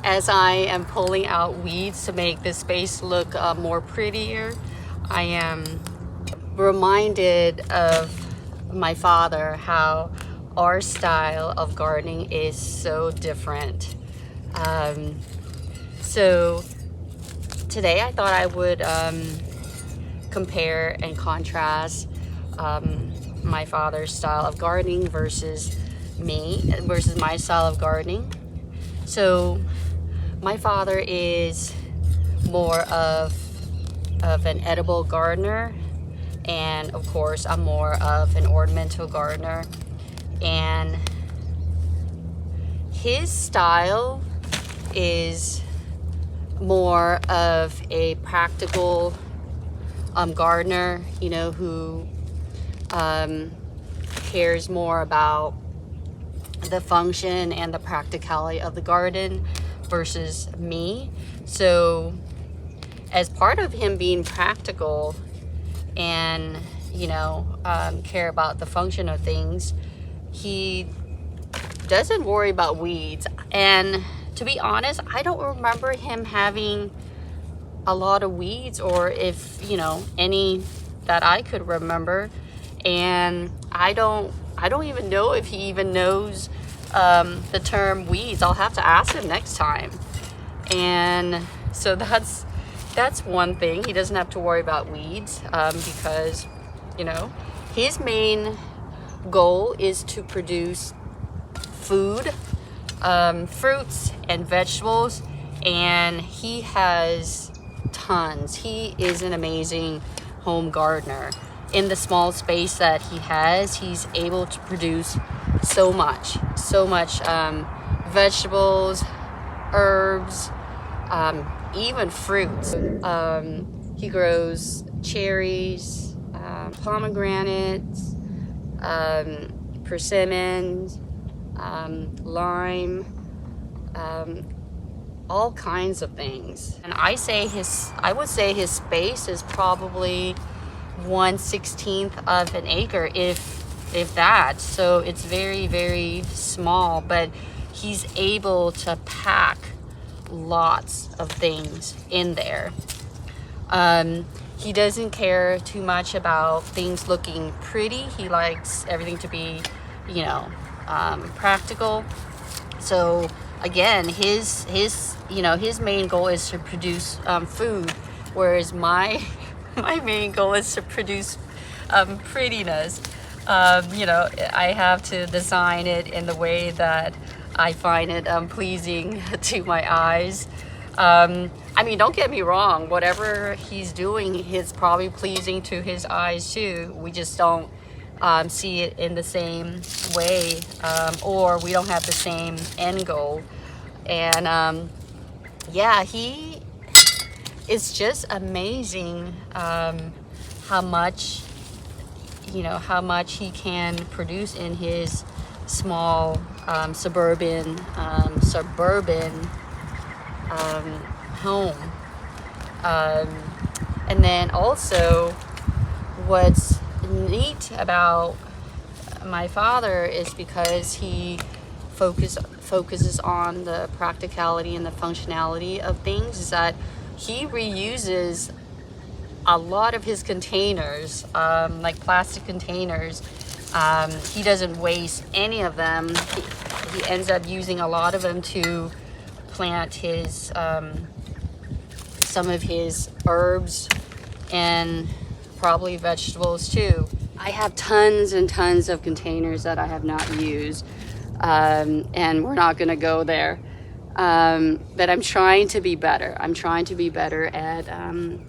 as I am pulling out weeds to make this space look more prettier, I am reminded of my father, how our style of gardening is so different. So today I thought I would compare and contrast my father's style of gardening versus my style of gardening. So my father is more of an edible gardener, and of course I'm more of an ornamental gardener, and his style is more of a practical gardener, who cares more about the function and the practicality of the garden versus me. So as part of him being practical and care about the function of things, he doesn't worry about weeds. And to be honest, I don't remember him having a lot of weeds, or if any that I could remember. And I don't even know if he even knows the term weeds. I'll have to ask him next time. And so that's one thing. He doesn't have to worry about weeds because his main goal is to produce food, fruits and vegetables, and he has tons. He is an amazing home gardener. In the small space that he has, he's able to produce so much vegetables, herbs, even fruits. He grows cherries, pomegranates, persimmons, lime, all kinds of things. And I would say his space is probably 1/16 of an acre, if that. So it's very, very small, but he's able to pack lots of things in there. He doesn't care too much about things looking pretty. He likes everything to be, practical. So again, his main goal is to produce food, whereas my main goal is to produce prettiness. I have to design it in the way that I find it pleasing to my eyes. Don't get me wrong, whatever he's doing is probably pleasing to his eyes too. We just don't see it in the same way, or we don't have the same end goal. And he is just amazing how much he can produce in his small suburban home. And then also, what's neat about my father is because he focuses on the practicality and the functionality of things, is that he reuses a lot of his containers, like plastic containers. He doesn't waste any of them. He ends up using a lot of them to plant his some of his herbs and probably vegetables too. I have tons and tons of containers that I have not used, and we're not going to go there. But I'm trying to be better. I'm trying to be better at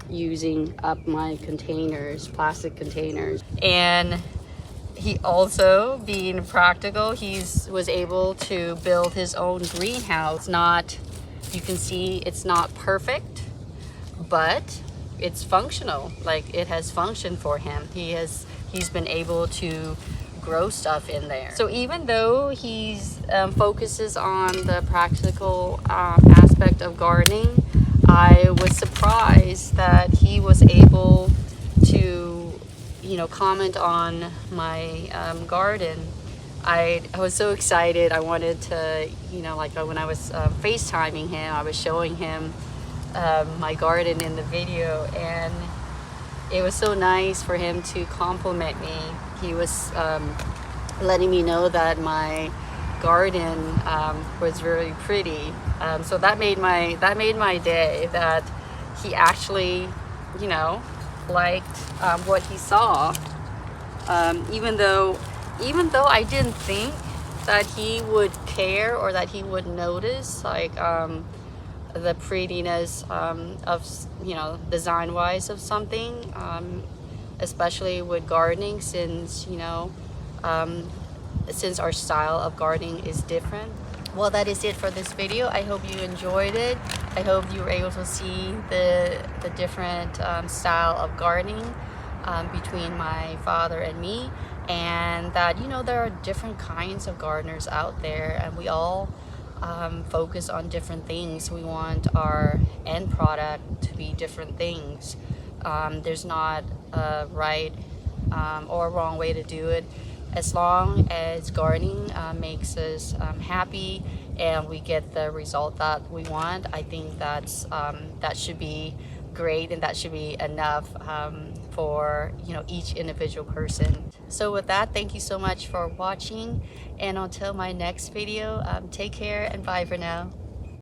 using up my containers, plastic containers. And he also, being practical, was able to build his own greenhouse. You can see it's not perfect, but it's functional. Like, it has function for him. He's been able to grow stuff in there. So even though he's focuses on the practical aspect of gardening, I was surprised that he was able to comment on my garden. I was so excited. I wanted to, you know, like when I was FaceTiming him, I was showing him my garden in the video, and it was so nice for him to compliment me. He was letting me know that my garden was very pretty. So that made my day. That he actually, you know, liked what he saw. Even though I didn't think that he would care or that he would notice, like the prettiness of, you know, design wise of something, especially with gardening, since, you know, since our style of gardening is different. Well, that is it for this video. I hope you enjoyed it. I hope you were able to see the different style of gardening between my father and me, and that, you know, there are different kinds of gardeners out there, and we all focus on different things. We want our end product to be different things. There's not a right or a wrong way to do it. As long as gardening makes us happy and we get the result that we want, I think that should be great, and that should be enough for, you know, each individual person. So with that, thank you so much for watching, and until my next video, take care and bye for now.